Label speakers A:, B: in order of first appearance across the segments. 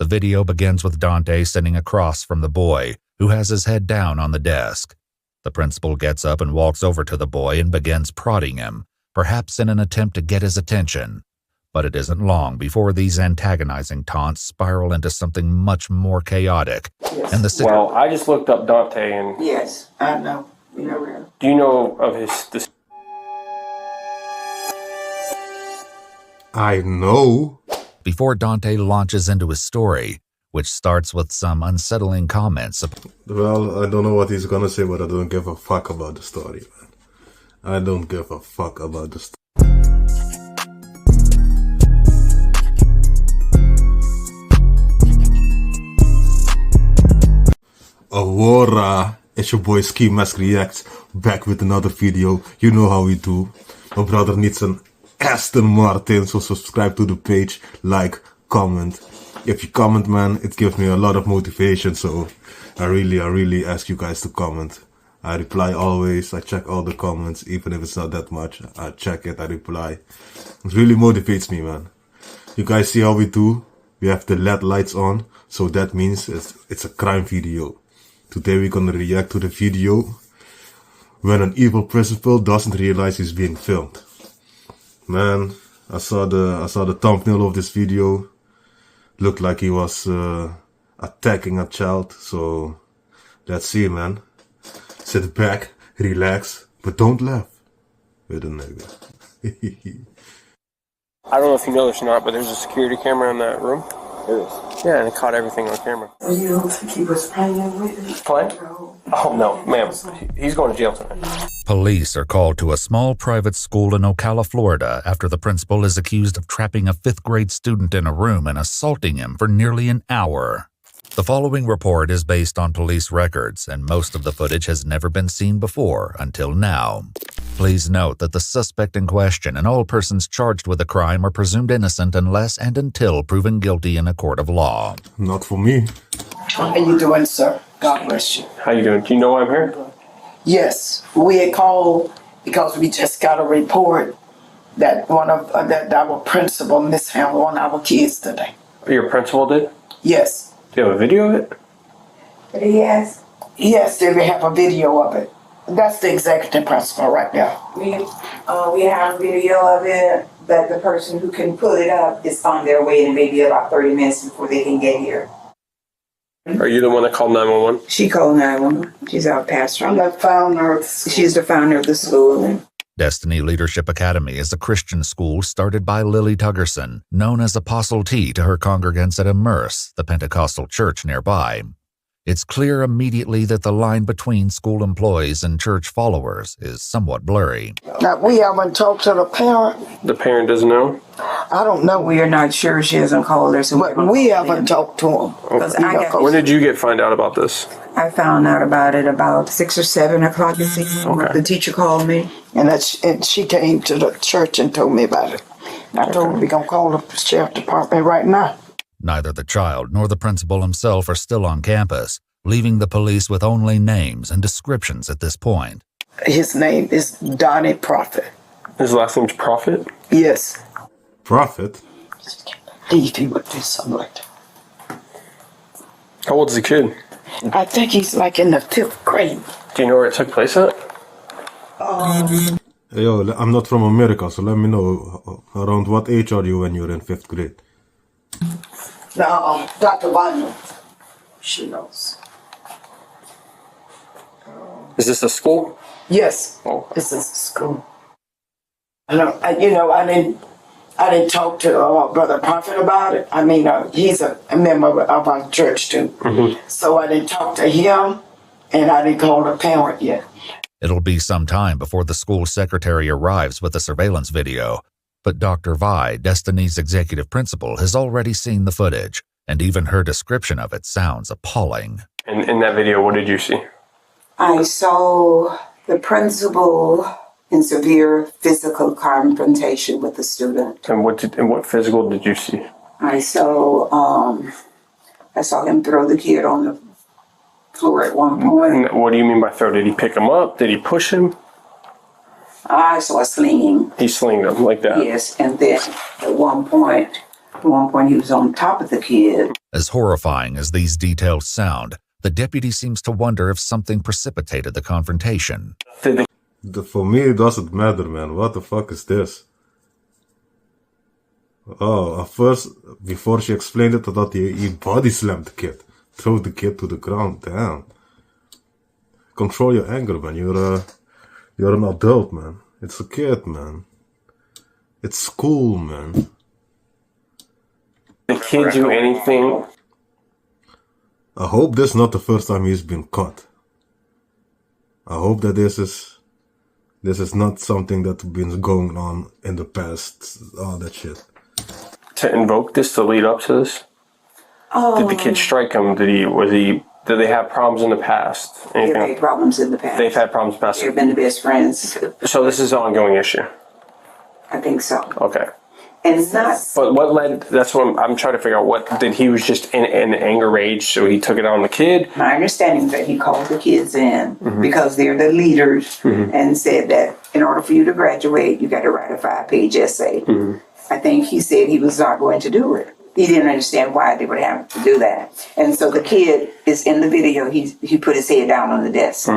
A: The video begins with Dante sitting across from the boy, who has his head down on the desk. The principal gets up and walks over to the boy and begins prodding him, perhaps in an attempt to get his attention. But it isn't long before these antagonizing taunts spiral into something much more chaotic.
B: Yes.
A: And the
C: Well, I just looked up Dante and...
B: Yes, I know. You know him.
C: Do you know of his...
D: I know.
A: Before Dante launches into his story, which starts with some unsettling comments.
D: Well, I don't know what he's gonna say, but I don't give a fuck about the story, man. I don't give a fuck about the story. Aurora, it's your boy Ski Mask Reacts, back with another video. You know how we do. My brother needs an Aston Martin, so subscribe to the page, like, comment. If you comment, man, it gives me a lot of motivation, so I really ask you guys to comment. I reply always, I check all the comments, even if it's not that much. I check it, I reply. It really motivates me, man. You guys see how we do? We have the LED lights on, so that means it's a crime video. Today we're gonna react to the video when an evil principal doesn't realize he's being filmed. Man, I saw the thumbnail of this video. Looked like he was attacking a child, so let's see, man. Sit back, relax, but don't laugh with a nigga.
C: I don't know if you know this or not, but there's a security camera in that room. There is. Yeah, and it caught everything on camera.
B: You don't think he was playing with it?
C: Playing? Oh, no, ma'am. He's going to jail tonight.
A: Police are called to a small private school in Ocala, Florida, after the principal is accused of trapping a 5th grade student in a room and assaulting him for nearly an hour. The following report is based on police records, and most of the footage has never been seen before until now. Please note that the suspect in question and all persons charged with the crime are presumed innocent unless and until proven guilty in a court of law.
D: Not for me.
B: How you doing, sir? God bless you.
C: How you doing? Do you know why I'm here?
B: Yes, we had called because we just got a report that that our principal mishandled one of our kids today.
C: Your principal did?
B: Yes.
C: Do you have a video of it?
B: Yes. Yes, they have a video of it. That's the executive principal right now.
E: We have a video of it, but the person who can put it up is on their way in maybe about 30 minutes before they can get here.
C: Are you the one that called 911?
E: She called 911. She's our pastor.
B: I'm the founder.
E: She's the founder of the school.
A: Destiny Leadership Academy is a Christian school started by Lily Tuggerson, known as Apostle T to her congregants at Immerse, the Pentecostal church nearby. It's clear immediately that the line between school employees and church followers is somewhat blurry.
B: Now, we haven't talked to the parent.
C: The parent doesn't know?
B: I don't know.
E: We are not sure. She hasn't called her. So
B: but we haven't talked to him.
C: When did you find out about this?
E: I found out about it about 6 or 7 o'clock this evening.
C: Okay.
E: The teacher called me.
B: And she came to the church and told me about it. I told her we're going to call the sheriff department right now.
A: Neither the child nor the principal himself are still on campus, leaving the police with only names and descriptions at this point.
B: His name is Donnie Prophet.
C: His last name's Prophet?
B: Yes.
D: Prophet?
B: Believe he would do something like that.
C: How old is the kid?
B: I think he's like in the 5th grade.
C: Do you know where it took place at?
D: Hey, yo, I'm not from America, so let me know, around what age are you when you're in 5th grade?
B: Now, Dr. Vanya, she knows.
C: Is this a school?
B: Yes,
C: Oh.
B: this is school. I didn't talk to Brother Prophet about it. I mean, he's a member of our church too. Mm-hmm. So I didn't talk to him, and I didn't call the parent yet.
A: It'll be some time before the school secretary arrives with the surveillance video, but Dr. Vi, Destiny's executive principal, has already seen the footage, and even her description of it sounds appalling.
C: In that video, what did you see?
E: I saw the principal in severe physical confrontation with the student.
C: And what physical did you see?
E: I saw him throw the kid on the floor at one point.
C: And what do you mean by throw? Did he pick him up? Did he push him?
E: I saw a slinging.
C: He slinged him like that?
E: Yes, and then at one point, At one point, he was on top of the kid.
A: As horrifying as these details sound, the deputy seems to wonder if something precipitated the confrontation.
D: For me, it doesn't matter, man. What the fuck is this? Oh, at first, before she explained it, I thought he body slammed the kid. Throw the kid to the ground. Damn. Control your anger, man. You're an adult, man. It's a kid, man. It's school, man.
C: The kid do anything?
D: I hope this is not the first time he's been caught. I hope that this is not something that's been going on in the past. All that shit.
C: To invoke this to lead up to this? Did the kid strike him? Did they have problems in the past?
E: They've had problems in the past.
C: They've had problems in the past.
E: They've been the best friends.
C: So this is an ongoing issue?
E: I think so.
C: Okay.
E: And it's not...
C: But what led, that's what I'm trying to figure out, what, did he was just in anger rage, so he took it on the kid?
E: My understanding is that he called the kids in because they're the leaders and said that in order for you to graduate, you got to write a 5-page essay. I think he said he was not going to do it. He didn't understand why they would have to do that. And so the kid is in the video, he put his head down on the desk.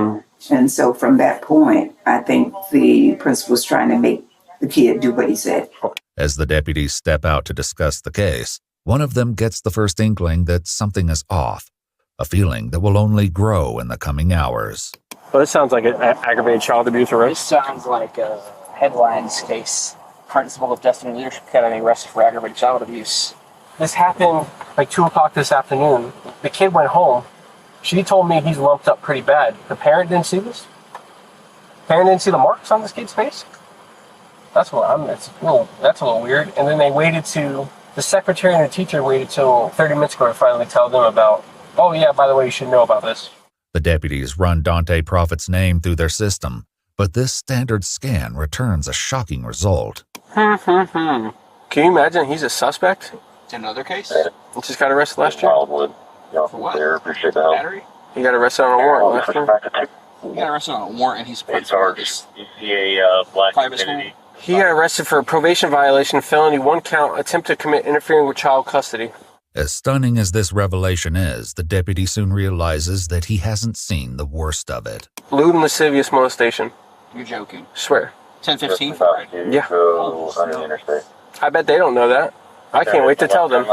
E: And so from that point, I think the principal was trying to make the kid do what he said.
A: As the deputies step out to discuss the case, one of them gets the first inkling that something is off, a feeling that will only grow in the coming hours.
C: Well, this sounds like an aggravated child abuse arrest.
F: This sounds like a headlines case. Principal of Destiny Leadership Academy arrested for aggravated child abuse.
C: This happened like 2 o'clock this afternoon. The kid went home. She told me he's lumped up pretty bad. The parent didn't see this? The parent didn't see the marks on this kid's face? That's a little weird. And then they waited to, the secretary and the teacher waited till 30 minutes ago to finally tell them about, oh yeah, by the way, you should know about this.
A: The deputies run Dante Prophet's name through their system, but this standard scan returns a shocking result.
C: Can you imagine he's a suspect?
F: It's another case?
C: He just got arrested last year?
F: For what? Battery?
C: He got arrested on a warrant last year?
F: He got arrested on a warrant and he's put
G: charges.
F: private school.
C: He got arrested for a probation violation, felony, 1 count, attempt to commit interfering with child custody.
A: As stunning as this revelation is, the deputy soon realizes that he hasn't seen the worst of it.
C: Lewd and lascivious molestation.
F: You're joking.
C: Swear.
F: 10-15?
C: Yeah.
G: Under the interstate.
C: I bet they don't know that. I can't wait to tell them.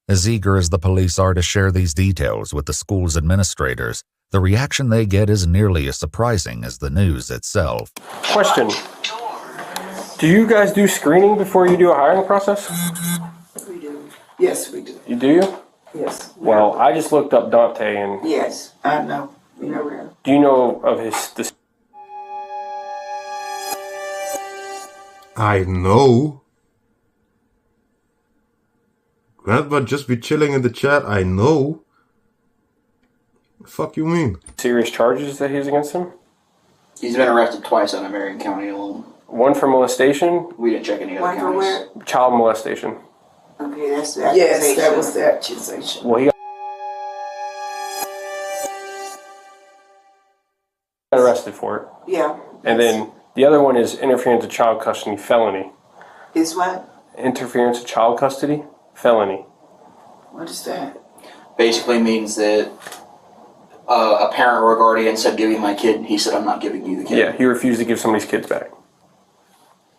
A: As eager as the police are to share these details with the school's administrators, the reaction they get is nearly as surprising as the news itself.
C: Question. Do you guys do screening before you do a hiring process?
B: We do. Yes, we do.
C: You do?
B: Yes.
C: Well, I just looked up Dante and...
B: Yes, I know. We know him.
C: Do you know of his...
D: I know. Grandpa just be chilling in the chat. I know. The fuck you mean?
C: serious charges that he has against him?
H: He's been arrested twice out of Marion County alone.
C: 1 for molestation.
H: We didn't check any other
E: One for
H: counties.
E: where?
C: Child molestation.
E: Okay, that's the
B: Yes,
E: accusation.
B: that was the accusation.
C: Well, he got arrested for it.
E: Yeah.
C: And then the other one is interference with child custody felony.
E: Is what?
C: Interference with child custody felony.
B: What is that?
H: Basically means that a parent or a guardian said, "Give me my kid," and he said, "I'm not giving you the kid."
C: Yeah, he refused to give somebody's kids back.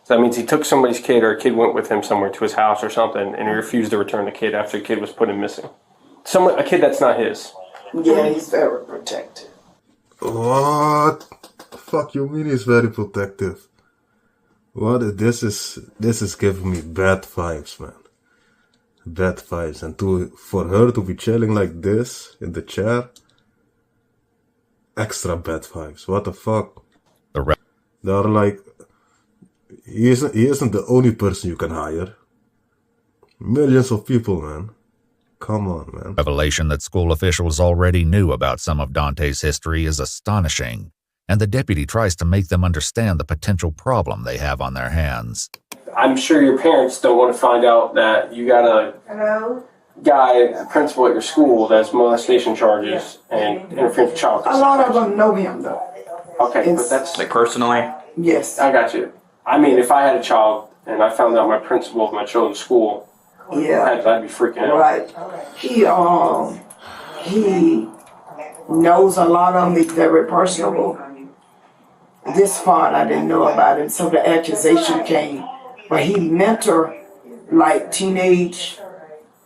C: So that means he took somebody's kid, or a kid went with him somewhere to his house or something, and he refused to return the kid after the kid was put in missing. A kid that's not his.
B: Yeah, he's very protective.
D: What? Fuck you mean he's very protective? What? This is giving me bad vibes, man. Bad vibes. And for her to be chilling like this in the chair, extra bad vibes. What the fuck? They are like, he isn't the only person you can hire. Millions of people, man. Come on, man.
A: Revelation that school officials already knew about some of Dante's history is astonishing, and the deputy tries to make them understand the potential problem they have on their hands.
C: I'm sure your parents don't want to find out that you got a guy, principal at your school, that's molestation charges and interference with child
B: A
C: custody.
B: lot of them know him, though.
C: Okay,
B: It's-
C: but that's...
F: Like personally?
B: Yes.
C: I got you. I mean, if I had a child and I found out my principal of my children's school
B: Yeah.
C: I'd be freaking out.
B: Right. He knows a lot of them. He's very personable. This part I didn't know about it, so the accusation came. But he mentor like teenage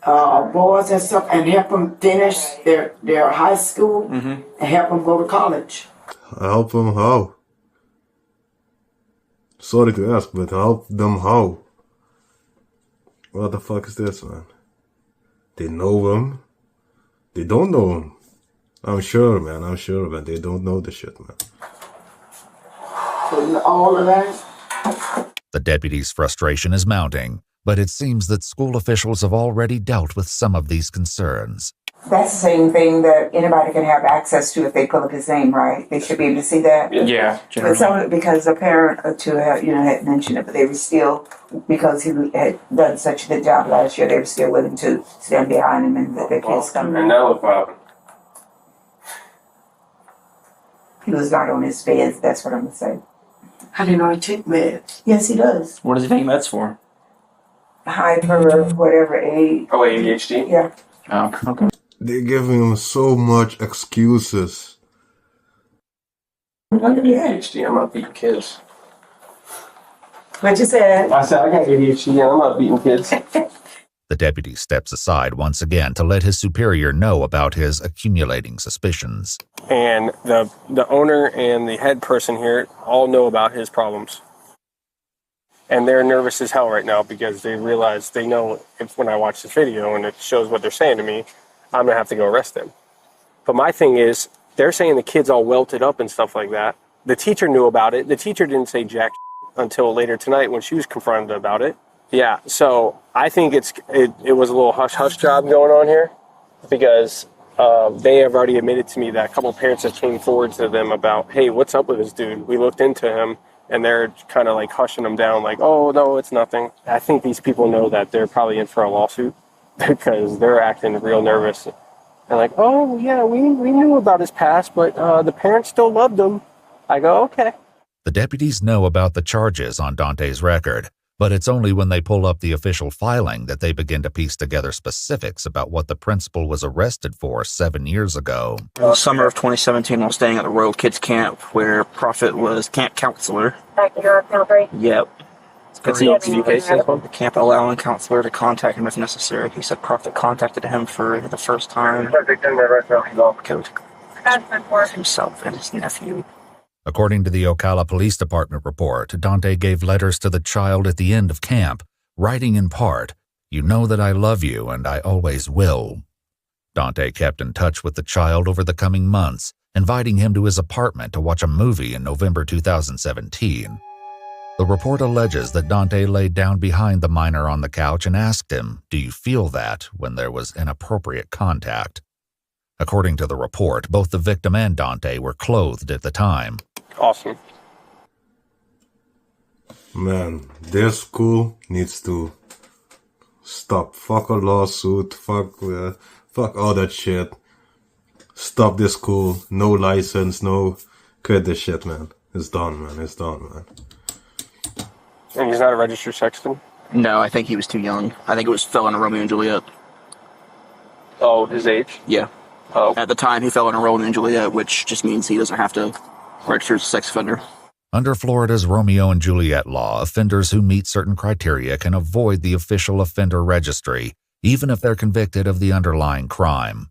B: boys and stuff, and help them finish their high school and help them go to college.
D: Help them how? Sorry to ask, but help them how? What the fuck is this, man? They know him. They don't know him. I'm sure, man. I'm sure, man. They don't know the shit, man.
B: So all of that.
A: The deputy's frustration is mounting, but it seems that school officials have already dealt with some of these concerns.
E: That's the same thing that anybody can have access to if they pull up his name, right? They should be able to see that.
C: Yeah.
E: But some, because a parent or two had mentioned it, but they were still, because he had done such a good job last year, they were still willing to stand behind him and let their kids come.
C: And now look what happened.
E: He was not on his meds, that's what I'm going to say.
B: I didn't know he took meds.
E: Yes, he does.
F: What does he take meds for?
E: Hyper, whatever age.
C: Oh, ADHD?
E: Yeah.
F: Oh, okay.
D: They give him so much excuses.
C: I got ADHD. I'm not beating kids.
E: What you said?
C: I said I got ADHD and I'm not beating kids.
A: The deputy steps aside once again to let his superior know about his accumulating suspicions.
C: And the owner and the head person here all know about his problems. And they're nervous as hell right now because they realize they know if when I watch this video and it shows what they're saying to me, I'm going to have to go arrest them. But my thing is, they're saying the kid's all welted up and stuff like that. The teacher knew about it. The teacher didn't say jack until later tonight when she was confronted about it. Yeah, so I think it was a little hush-hush job going on here because they have already admitted to me that a couple of parents have came forward to them about, hey, what's up with this dude? We looked into him, and they're kind of like hushing him down like, oh, no, it's nothing. I think these people know that they're probably in for a lawsuit because they're acting real nervous. And like, oh, yeah, we knew about his past, but the parents still loved him. I go, okay.
A: The deputies know about the charges on Dante's record, but it's only when they pull up the official filing that they begin to piece together specifics about what the principal was arrested for 7 years ago.
F: Summer of 2017, while staying at the Royal Kids Camp, where Prophet was camp counselor. Yep.
C: That's the LTV case.
F: The camp allowing counselor to contact him if necessary. He said Prophet contacted him for the first time. Himself and his nephew.
A: According to the Ocala Police Department report, Dante gave letters to the child at the end of camp, writing in part, "You know that I love you and I always will." Dante kept in touch with the child over the coming months, inviting him to his apartment to watch a movie in November 2017. The report alleges that Dante laid down behind the minor on the couch and asked him, "Do you feel that?" when there was inappropriate contact. According to the report, both the victim and Dante were clothed at the time.
C: Awesome.
D: Man, their school needs to stop. Fuck a lawsuit. Fuck all that shit. Stop this school. No license. No. Quit this shit, man. It's done, man. It's done, man.
C: And he's not a registered sexton?
F: No, I think he was too young. I think it was fell into Romeo and Juliet.
C: Oh, his age?
F: Yeah.
C: Oh.
F: At the time, he fell into Romeo and Juliet, which just means he doesn't have to register as a sex offender.
A: Under Florida's Romeo and Juliet law, offenders who meet certain criteria can avoid the official offender registry, even if they're convicted of the underlying crime.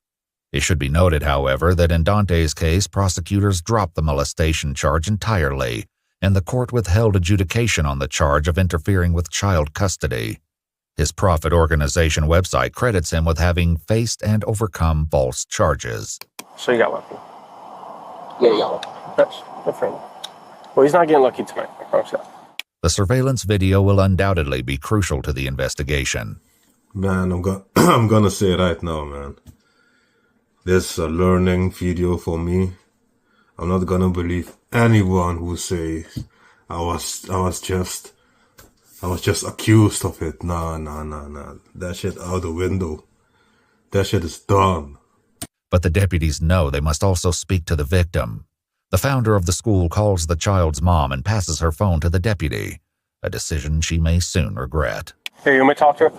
A: It should be noted, however, that in Dante's case, prosecutors dropped the molestation charge entirely, and the court withheld adjudication on the charge of interfering with child custody. His profit organization website credits him with having faced and overcome false charges.
C: So you got lucky. Yeah, you got lucky. That's good for him. Well, he's not getting lucky tonight, I promise you.
A: The surveillance video will undoubtedly be crucial to the investigation.
D: Man, I'm gonna say it right now, man. This is a learning video for me. I'm not gonna believe anyone who says I was just accused of it. Nah. That shit out the window. That shit is done.
A: But the deputies know they must also speak to the victim. The founder of the school calls the child's mom and passes her phone to the deputy, a decision she may soon regret.
C: Here, you want me to talk to her?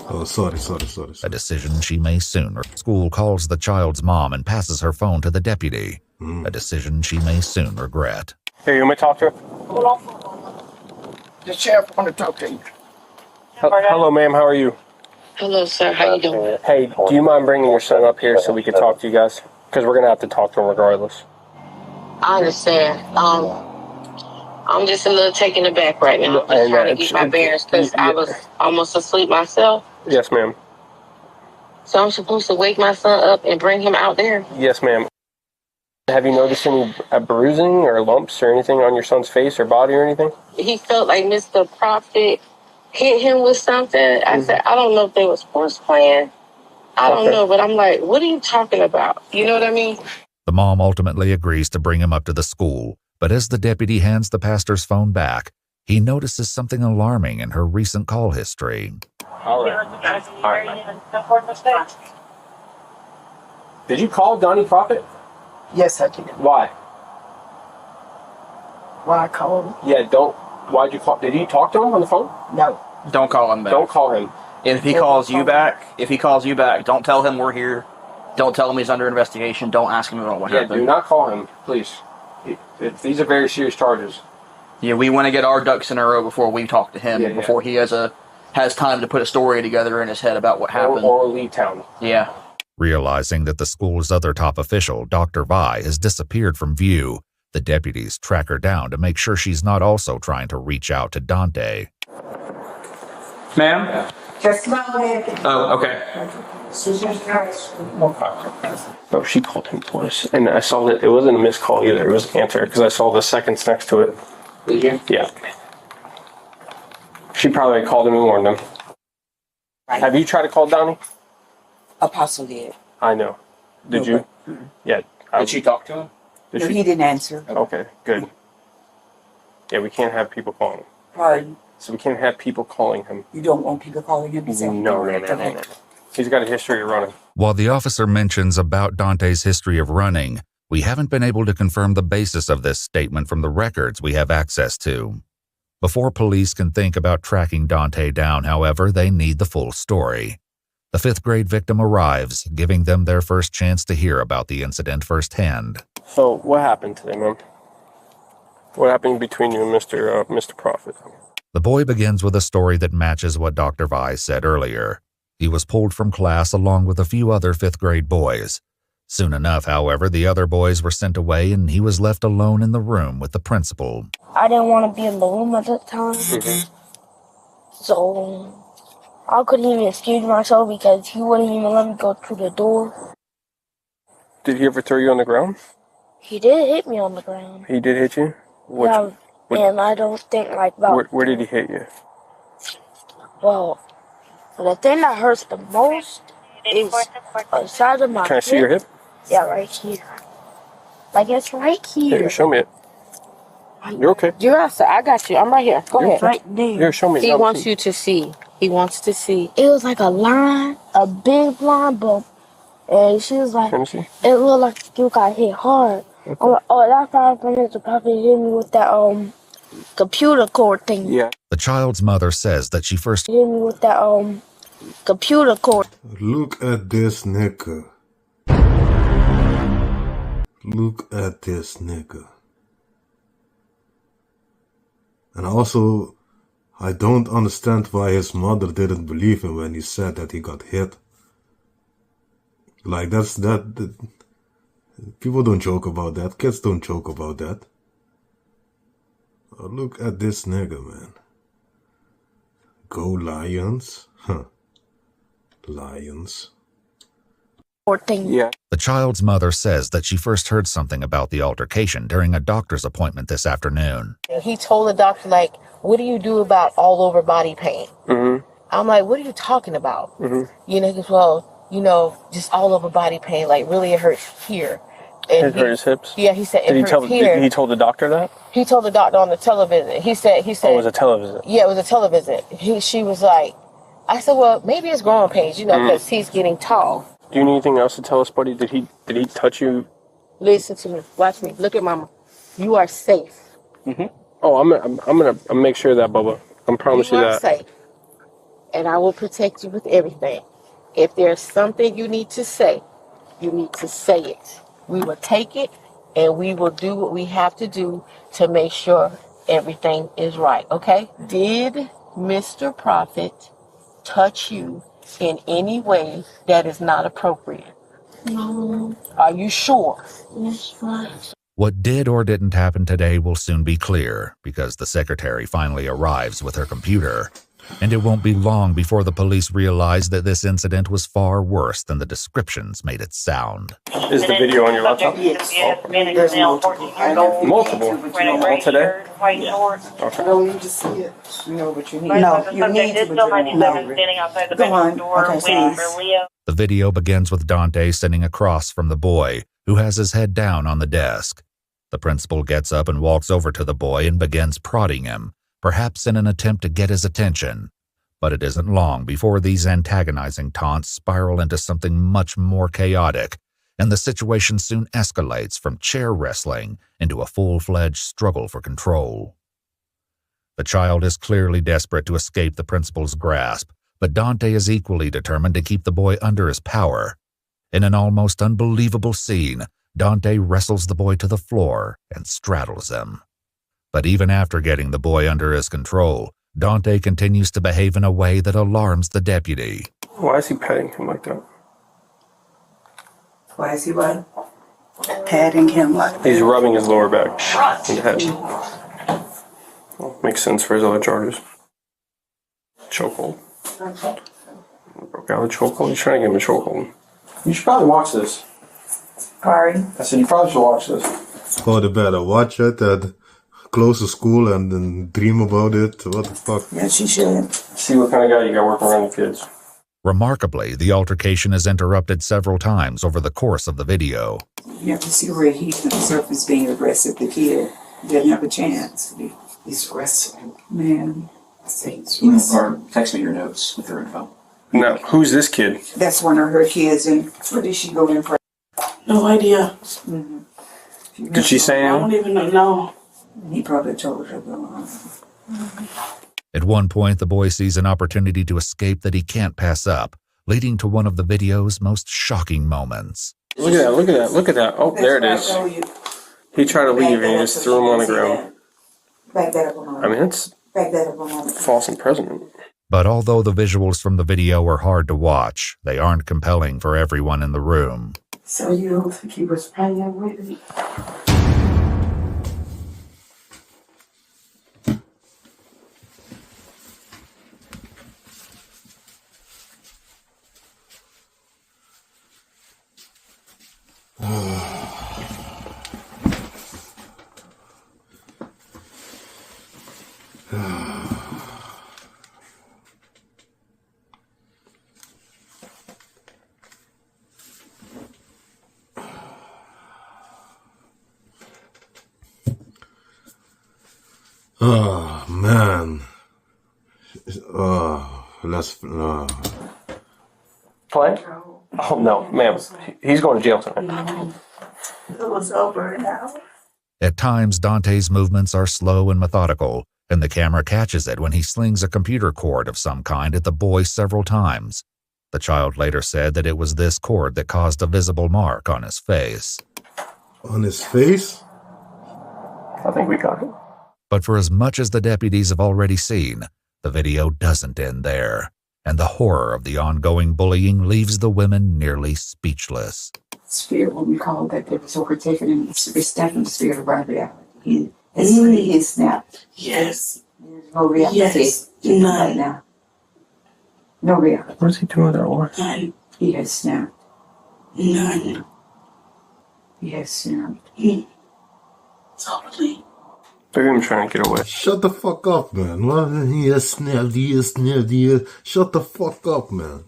D: Oh, sorry.
A: A decision she may soon regret. School calls the child's mom and passes her phone to the deputy. A decision she may soon regret.
C: Here, you want me to talk to her?
B: Hold on for a moment. The sheriff want to talk to you.
C: Hello, ma'am. How are you?
G: Hello, sir. How you doing?
C: Hey, do you mind bringing your son up here so we can talk to you guys? Because we're going to have to talk to him regardless.
G: I understand. I'm just a little taken aback right now. I'm trying to get my bearings because I was almost asleep myself.
C: Yes, ma'am.
G: So I'm supposed to wake my son up and bring him out there?
C: Yes, ma'am. Have you noticed any bruising or lumps or anything on your son's face or body or anything?
G: He felt like Mr. Prophet hit him with something. I said, I don't know if they was force playing. I don't know, but I'm like, what are you talking about? You know what I mean?
A: The mom ultimately agrees to bring him up to the school, but as the deputy hands the pastor's phone back, he notices something alarming in her recent call history.
C: All right. Did you call Donnie Prophet?
B: Yes, I did.
C: Why?
B: Why I called him?
C: Yeah, why'd you call? Did you talk to him on the phone?
B: No.
H: Don't call him back.
C: Don't call him.
H: And if he calls you back, don't tell him we're here. Don't tell him he's under investigation. Don't ask him about what happened.
C: Do not call him, please. These are very serious charges.
H: Yeah, we want to get our ducks in a row before we talk to him, before he has time to put a story together in his head about what happened.
C: Or leave town.
H: Yeah.
A: Realizing that the school's other top official, Dr. Vi, has disappeared from view, the deputies track her down to make sure she's not also trying to reach out to Dante.
H: Ma'am?
B: Just a moment.
H: Oh, okay.
C: No, she called him twice. And I saw that it wasn't a missed call either. It was an answer because I saw the seconds next to it.
H: Did you?
C: Yeah. She probably called him and warned him.
G: Right.
C: Have you tried to call Donnie?
G: Apostle did.
C: I know. Did you? Yeah.
H: Did she talk to him?
C: Did
E: No,
C: she?
E: he didn't answer.
C: Okay, good. Yeah, we can't have people calling him.
E: Pardon?
C: So we can't have people calling him.
E: You don't want people calling him?
C: No. He's got a history of running.
A: While the officer mentions about Dante's history of running, we haven't been able to confirm the basis of this statement from the records we have access to. Before police can think about tracking Dante down, however, they need the full story. The 5th grade victim arrives, giving them their first chance to hear about the incident firsthand.
C: So what happened today, Mom? What happened between you and Mr. Prophet?
A: The boy begins with a story that matches what Dr. Vi said earlier. He was pulled from class along with a few other 5th grade boys. Soon enough, however, the other boys were sent away and he was left alone in the room with the principal.
I: I didn't want to be in the room at that time. So I couldn't even excuse myself because he wouldn't even let me go through the door.
C: Did he ever throw you on the ground?
I: He did hit me on the ground.
C: He did hit you?
I: And I don't think
C: Where did he hit you?
I: Well, the thing that hurts the most is on the side of my
C: Can I see your hip?
I: Yeah, right here. Like it's right here.
C: Here, show me it. You're okay.
G: You're outside. I got you. I'm right here. Go ahead.
I: Right there.
C: Here, show me.
G: He wants you to see. He wants to see.
I: It was like a line, a big line bump. And she was like,
C: Let me see.
I: it looked like you got hit hard.
C: Okay.
I: I'm like, oh, that's how Mr. Prophet hit me with that computer cord thing.
C: Yeah.
A: The child's mother says that she first
I: Hit me with that computer cord.
D: Look at this nigga. Look at this nigga. And also, I don't understand why his mother didn't believe him when he said that he got hit. Like, people don't joke about that. Kids don't joke about that. Oh, look at this nigga, man. Go Lions. Huh. Lions.
I: Thing.
C: Yeah.
A: The child's mother says that she first heard something about the altercation during a doctor's appointment this afternoon.
G: He told the doctor, like, what do you do about all over body pain? I'm like, what are you talking about? You know, because, well, you know, just all over body pain, like really it hurts here. And
C: It hurt his hips?
G: Yeah, he said it hurts here.
C: He told the doctor that?
G: He told the doctor on the television. He said.
C: Oh, it was a television.
G: Yeah, it was a television. She was like, I said, well, maybe it's growing pains, you know, because he's getting tall.
C: Do you need anything else to tell us, buddy? Did he touch you?
G: Listen to me. Watch me. Look at mama. You are safe.
C: Oh, I'm gonna make sure of that, Bubba. I promise you
G: You are
C: that.
G: safe. and I will protect you with everything. If there's something you need to say it. We will take it, and we will do what we have to do to make sure everything is right, okay? Did Mr. Prophet touch you in any way that is not appropriate?
I: No.
G: Are you sure?
I: That's fine.
A: What did or didn't happen today will soon be clear because the secretary finally arrives with her computer. And it won't be long before the police realize that this incident was far worse than the descriptions made it sound.
C: Is the video on your laptop?
B: Yes. There's multiple. I don't
C: Multiple? All today?
B: I don't need to see it.
E: No, but you need.
B: No, you need to, but you don't know. Go on. Okay, please.
A: The video begins with Dante sitting across from the boy, who has his head down on the desk. The principal gets up and walks over to the boy and begins prodding him, perhaps in an attempt to get his attention. But it isn't long before these antagonizing taunts spiral into something much more chaotic, and the situation soon escalates from chair wrestling into a full-fledged struggle for control. The child is clearly desperate to escape the principal's grasp, but Dante is equally determined to keep the boy under his power. In an almost unbelievable scene, Dante wrestles the boy to the floor and straddles him. But even after getting the boy under his control, Dante continues to behave in a way that alarms the deputy.
C: Why is he petting him like that?
E: Why is he what? Patting him like that?
C: He's rubbing his lower back and head. Well, makes sense for his other charges. Chokehold. Broke out of the chokehold. He's trying to give him a chokehold. You should probably watch this.
E: Sorry?
C: I said you probably should watch this.
D: Oh, they better watch it and close to school and then dream about it. What the fuck?
E: Yeah, she should.
C: See what kind of guy you got working around the kids.
A: Remarkably, the altercation is interrupted several times over the course of the video.
E: You have to see where he himself is being aggressive. The kid didn't have a chance.
B: He's wrestling.
E: Man.
H: Or text me your notes with your info.
C: Now, who's this kid?
E: That's one of her kids, and where did she go in for?
B: No idea.
C: Did she say
B: I don't
C: anything?
B: even know.
E: He probably told her to go on.
A: At one point, the boy sees an opportunity to escape that he can't pass up, leading to one of the video's most shocking moments.
C: Look at that, look at that, look at that. Oh, there it is. He tried to leave and he just threw him on the ground.
E: Back that up a moment.
C: I mean, it's
E: Back that up a moment.
C: false imprisonment.
A: But although the visuals from the video are hard to watch, they aren't compelling for everyone in the room.
B: So you don't think he was playing with me?
D: Oh, man. Let's...
C: Play? Oh, no, ma'am. He's going to jail tonight.
B: It was over now.
A: At times, Dante's movements are slow and methodical, and the camera catches it when he slings a computer cord of some kind at the boy several times. The child later said that it was this cord that caused a visible mark on his face.
D: On his face?
C: I think we got it.
A: But for as much as the deputies have already seen, the video doesn't end there, and the horror of the ongoing bullying leaves the women nearly speechless.
E: Spirit, what we call that, that was overtaken and it's stabbing the spirit of our reality. He is snapped.
B: Yes.
E: There's no reality.
B: Yes.
E: Right now. No reality.
C: What is he doing with that watch?
B: None.
E: He has snapped.
B: None.
E: He has snapped.
B: Totally.
C: Look at him trying to get away.
D: Shut the fuck up, man. What? He is snapped, he is snapped, he is... Shut the fuck up, man.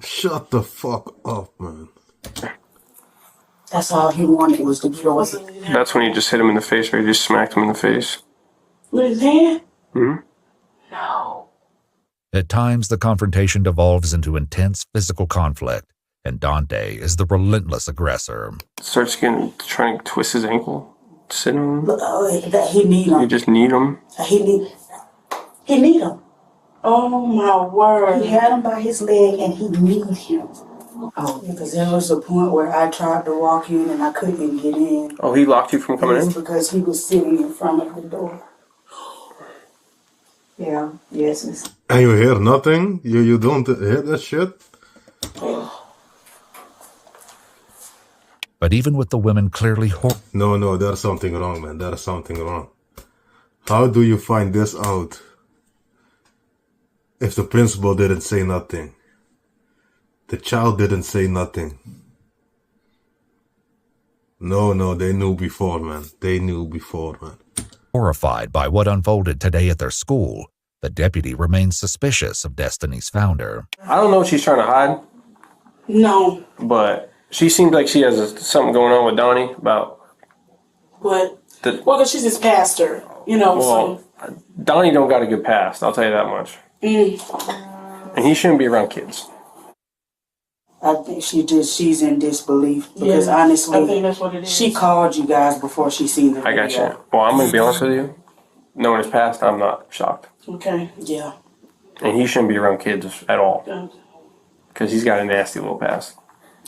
D: Shut the fuck up, man.
E: That's all he wanted was to get away.
C: That's when he just hit him in the face, or he just smacked him in the face.
B: With his hand?
C: Hmm?
B: No.
A: At times, the confrontation devolves into intense physical conflict, and Dante is the relentless aggressor.
C: Starts trying to twist his ankle. Sit on him.
B: That he need
C: You
B: him.
C: just need him.
B: He need him. Oh my word.
E: He had him by his leg and he kneed him.
B: Oh, because there was a point where I tried to walk in and I couldn't get in.
C: Oh, he locked you from coming in?
B: Because he was sitting in front of the door.
E: Yeah, yes, miss.
D: And you hear nothing? You don't hear that shit?
A: But even with the women clearly
D: No, there's something wrong, man. There's something wrong. How do you find this out if the principal didn't say nothing? The child didn't say nothing. No, they knew before, man. They knew before, man.
A: horrified by what unfolded today at their school, the deputy remains suspicious of Destiny's founder.
C: I don't know what she's trying to hide,
B: No,
C: but she seems like she has something going on with Donnie about
B: but
C: the.
B: because she's his pastor, you know.
C: Well, Donnie don't got a good past. I'll tell you that much. And he shouldn't be around kids.
B: I think she's in disbelief because honestly, I think that's what it is. She called you guys before she seen the video.
C: I got you. Well, I'm gonna be honest with you. Knowing his past, I'm not shocked.
B: Okay, yeah.
C: And he shouldn't be around kids at all because he's got a nasty little past.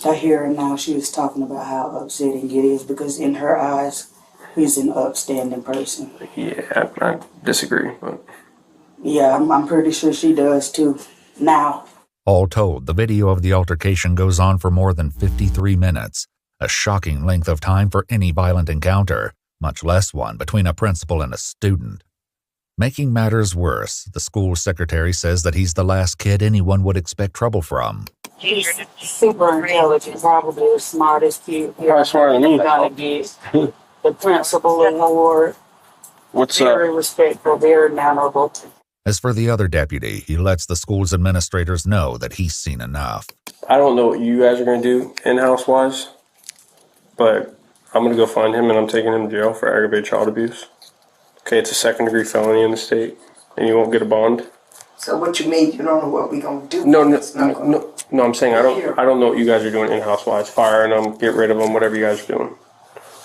B: I hear her now. She was talking about how upsetting it is because in her eyes, he's an upstanding person.
C: Yeah, I disagree, but
B: yeah, I'm pretty sure she does too. Now.
A: All told, the video of the altercation goes on for more than 53 minutes, a shocking length of time for any violent encounter, much less one between a principal and a student. Making matters worse, the school secretary says that he's the last kid anyone would expect trouble from.
B: He's super intelligent, probably the smartest kid.
C: Probably smarter than me.
B: Gonna get the principal award.
C: What's
B: very respectful, very mannerable.
A: As for the other deputy, he lets the school's administrators know that he's seen enough.
C: I don't know what you guys are going to do in-house wise, but I'm going to go find him and I'm taking him to jail for aggravated child abuse. Okay, it's a second-degree felony in the state, and you won't get a bond.
B: So what you mean? You don't know what we gonna do?
C: No, I'm saying I don't know what you guys are doing in-house wise, firing them, get rid of them, whatever you guys are doing.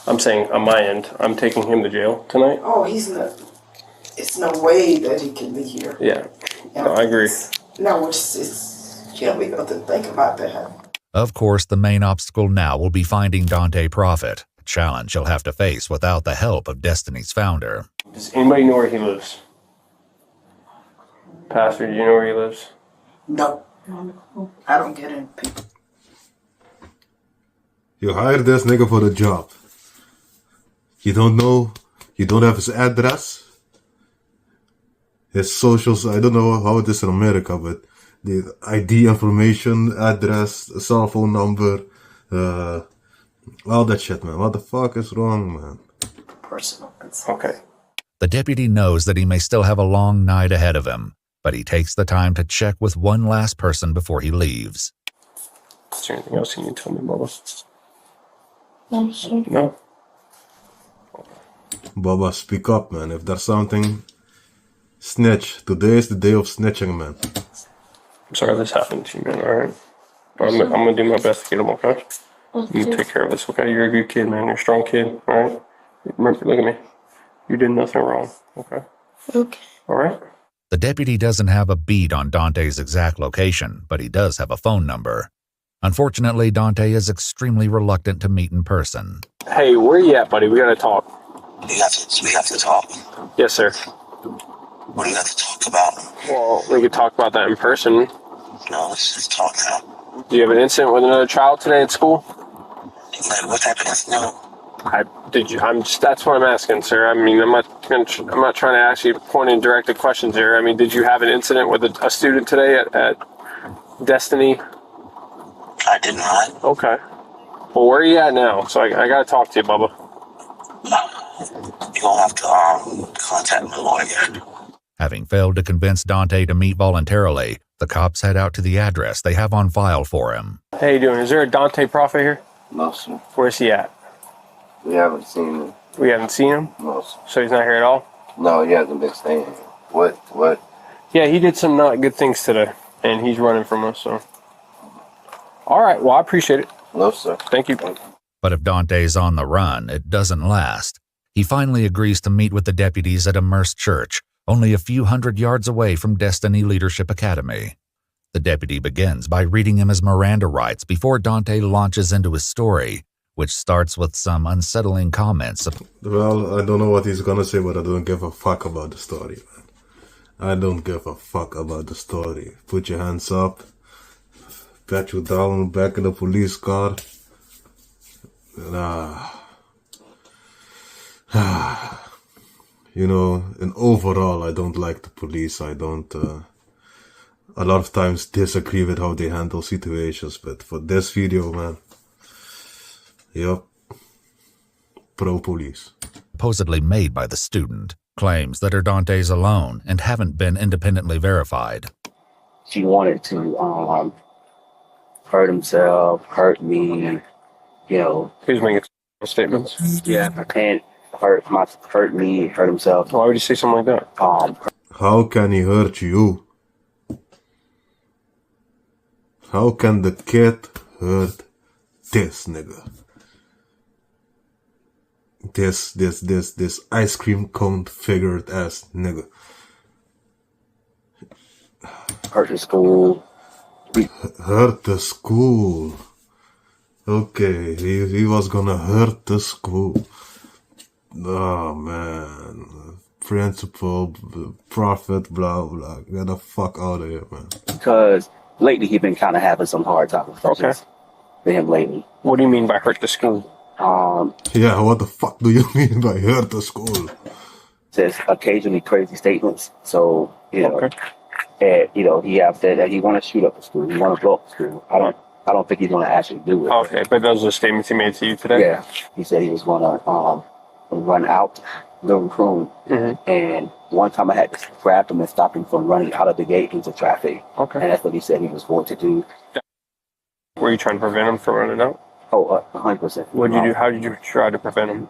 C: I'm saying on my end, I'm taking him to jail tonight.
B: Oh, he's not. It's no way that he can be here.
C: Yeah, no, I agree.
B: No, it's can't we go to think about that?
A: Of course, the main obstacle now will be finding Dante Prophet, a challenge he'll have to face without the help of Destiny's founder.
C: Does anybody know where he lives? Pastor, do you know where he lives?
B: No. I don't get in people.
D: You hired this nigga for the job. You don't know, you don't have his address, his socials. I don't know how it is in America, but the ID information, address, cell phone number, all that shit, man. What the fuck is wrong, man?
B: Personal.
C: Okay.
A: The deputy knows that he may still have a long night ahead of him, but he takes the time to check with one last person before he leaves.
C: Is there anything else you need to tell me, Bubba?
I: No, sir.
C: No?
D: Baba, speak up, man. If there's something, snitch. Today is the day of snitching, man.
C: I'm sorry this happened to you, man, alright? I'm gonna do my best to get him, okay? You take care of this, okay? You're a good kid, man. You're a strong kid, alright? Remember, look at me. You did nothing wrong, okay?
I: Okay.
C: Alright?
A: The deputy doesn't have a beat on Dante's exact location, but he does have a phone number. Unfortunately, Dante is extremely reluctant to meet in person.
C: Hey, where you at, buddy? We gotta talk.
J: We have to talk.
C: Yes, sir.
J: What do you have to talk about?
C: Well, we could talk about that in person.
J: No, let's just talk now.
C: Do you have an incident with another child today at school?
J: Like, what type of incident? No.
C: That's what I'm asking, sir. I mean, I'm not trying to ask you pointed directed questions here. I mean, did you have an incident with a student today at Destiny?
J: I did not.
C: Okay. Well, where are you at now? So I gotta talk to you, Bubba.
J: You're gonna have to contact my lawyer.
A: Having failed to convince Dante to meet voluntarily, the cops head out to the address they have on file for him.
C: How you doing? Is there a Dante Prophet here?
K: No, sir.
C: Where's he at?
K: We haven't seen him.
C: We haven't seen him?
K: No, sir.
C: So he's not here at all?
K: No, he hasn't been staying here. What?
C: Yeah, he did some not good things today, and he's running from us, so. All right, well, I appreciate it.
K: No, sir.
C: Thank you.
A: But if Dante's on the run, it doesn't last. He finally agrees to meet with the deputies at Immerse Church, only a few hundred yards away from Destiny Leadership Academy. The deputy begins by reading him his Miranda rights before Dante launches into his story, which starts with some unsettling comments.
D: Well, I don't know what he's gonna say, but I don't give a fuck about the story, man. I don't give a fuck about the story. Put your hands up. Pat you down back in the police car. You know, and overall, I don't like the police. I don't, a lot of times disagree with how they handle situations, but for this video, man, yep, pro police.
A: Supposedly made by the student, claims that are Dante's alone and haven't been independently verified.
L: She wanted to hurt himself, hurt me, you know.
C: He's making statements.
L: Yeah, I can't hurt me, hurt himself.
C: Why would you say something like that?
D: How can he hurt you? How can the kid hurt this nigga? This ice cream cone figured ass nigga.
L: Hurt the school.
D: Hurt the school. Okay, he was gonna hurt the school. Oh man. Principal, prophet, blah blah. Get the fuck out of here, man.
L: Because lately he's been kind of having some hard times.
C: Okay.
L: For him lately.
C: What do you mean by hurt the school?
D: Yeah, what the fuck do you mean by hurt the school?
L: Says occasionally crazy statements. So, you know, and, you know, he have said that he want to shoot up the school. He want to blow up the school. I don't think he's going to actually do it.
C: Okay, but those are the statements he made to you today?
L: Yeah. He said he was going to run out the room.
C: Mm-hmm.
L: And one time I had to grab him and stop him from running out of the gate into traffic.
C: Okay.
L: And that's what he said he was going to do.
C: Were you trying to prevent him from running out?
L: Oh, 100%.
C: What did you do? How did you try to prevent him?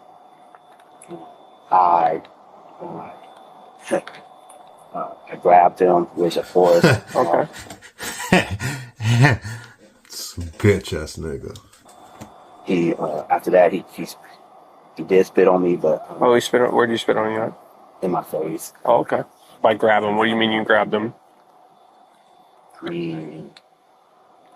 L: I grabbed him with a force.
C: Okay.
D: Bitch ass nigga.
L: He after that he did spit on me, but
C: He spit on. Where did you spit on you at?
L: in my face.
C: Oh, okay. By grab him. What do you mean you grabbed him?
L: Meaning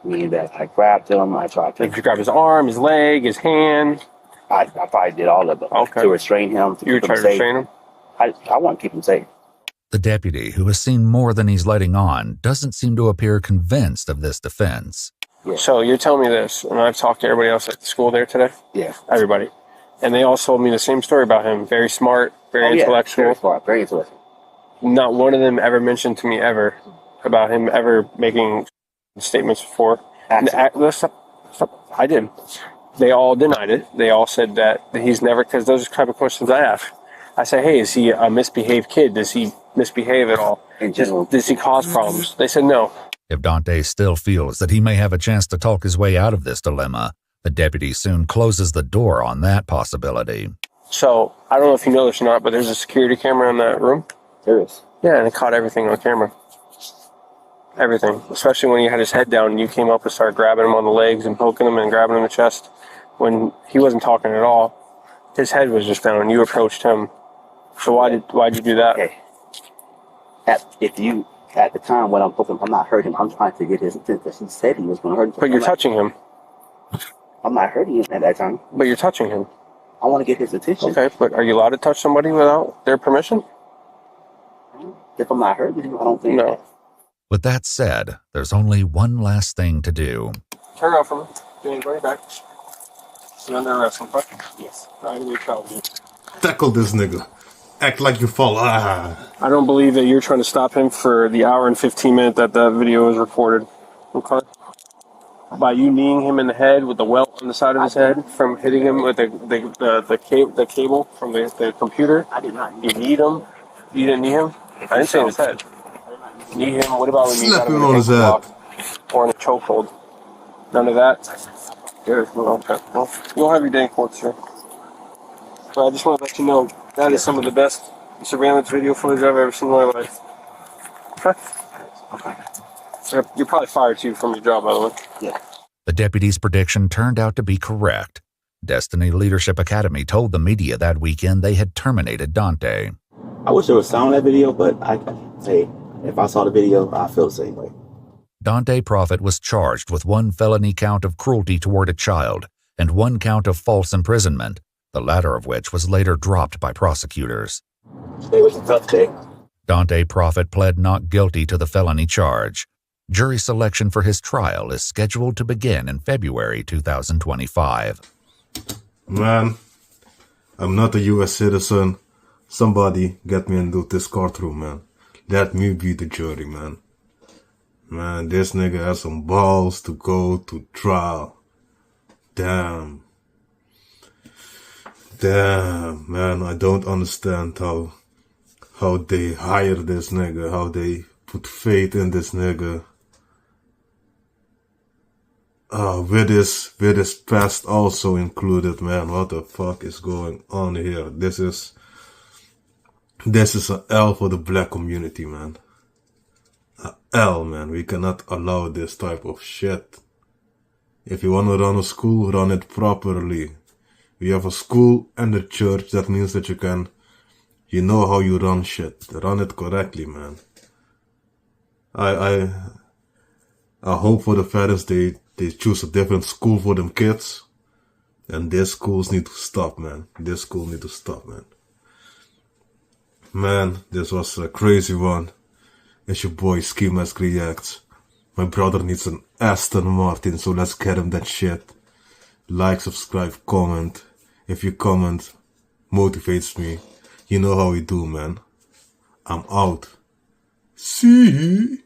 L: that I grabbed him. I tried to.
C: Like you grabbed his arm, his leg, his hand.
L: I probably did all of it.
C: Okay.
L: To restrain him.
C: You were trying to restrain him?
L: I want to keep him safe.
A: The deputy, who has seen more than he's letting on, doesn't seem to appear convinced of this defense.
L: Yeah.
C: So you're telling me this, and I've talked to everybody else at the school there today?
L: Yeah.
C: Everybody. And they all told me the same story about him. Very smart, very intellectual.
L: Very smart, very intellectual.
C: Not one of them ever mentioned to me ever about him ever making statements before. I did. They all denied it. They all said that he's never, because those are the type of questions I ask. I say, hey, is he a misbehaved kid? Does he misbehave at all? Does he cause problems? They said no.
A: If Dante still feels that he may have a chance to talk his way out of this dilemma, the deputy soon closes the door on that possibility.
C: So, I don't know if you know this or not, but there's a security camera in that room.
L: There is.
C: Yeah, and it caught everything on camera. Everything. Especially when he had his head down and you came up and started grabbing him on the legs and poking him and grabbing him in the chest. When he wasn't talking at all. His head was just down and you approached him. So why'd you do that?
L: Okay. At the time when I'm poking, I'm not hurting him. I'm trying to get his attention. He said he was going to hurt him.
C: But you're touching him.
L: I'm not hurting him at that time.
C: But you're touching him.
L: I want to get his attention.
C: Okay, but are you allowed to touch somebody without their permission?
L: If I'm not hurting him, I don't think.
C: No.
A: With that said, there's only one last thing to do.
C: Turn around from him. James, bring it back. You're under arrest, okay?
L: Yes.
D: Tackle this nigga. Act like you fall.
C: I don't believe that you're trying to stop him for the hour and 15 minutes that video is recorded. Okay? By you kneeing him in the head with the welt on the side of his head from hitting him with the cable from the computer.
L: I did not.
C: You kneed him. You didn't knee him? I didn't say in his head. Knee him. What about when you got him in a chokehold or in a chokehold? None of that? Okay. Well, you'll have your day in court, sir. But I just want to let you know that is some of the best surveillance video footage I've ever seen in my life. Okay. You're probably fired too from your job, by the way.
L: Yeah.
A: The deputy's prediction turned out to be correct. Destiny Leadership Academy told the media that weekend they had terminated Dante.
L: I wish there was sound in that video, but hey, if I saw the video, I feel the same way.
A: Dante Prophet was charged with 1 felony count of cruelty toward a child and 1 count of false imprisonment, the latter of which was later dropped by prosecutors.
L: Today was a tough day.
A: Dante Prophet pled not guilty to the felony charge. Jury selection for his trial is scheduled to begin in February 2025.
D: Man, I'm not a US citizen. Somebody get me into this courtroom, man. Let me be the jury, man. Man, this nigga has some balls to go to trial. Damn. Damn, man, I don't understand how they hire this nigga, how they put faith in this nigga. With his past also included, man. What the fuck is going on here? This is an L for the black community, man. A L, man. We cannot allow this type of shit. If you wanna run a school, run it properly. We have a school and a church. That means that you know how you run shit. Run it correctly, man. I hope for the parents they choose a different school for them kids. And these schools need to stop, man. This school need to stop, man. Man, this was a crazy one. It's your boy Ski Mask Reacts. My brother needs an Aston Martin, so let's get him that shit. Like, subscribe, comment. If you comment, motivates me. You know how we do, man. I'm out. See?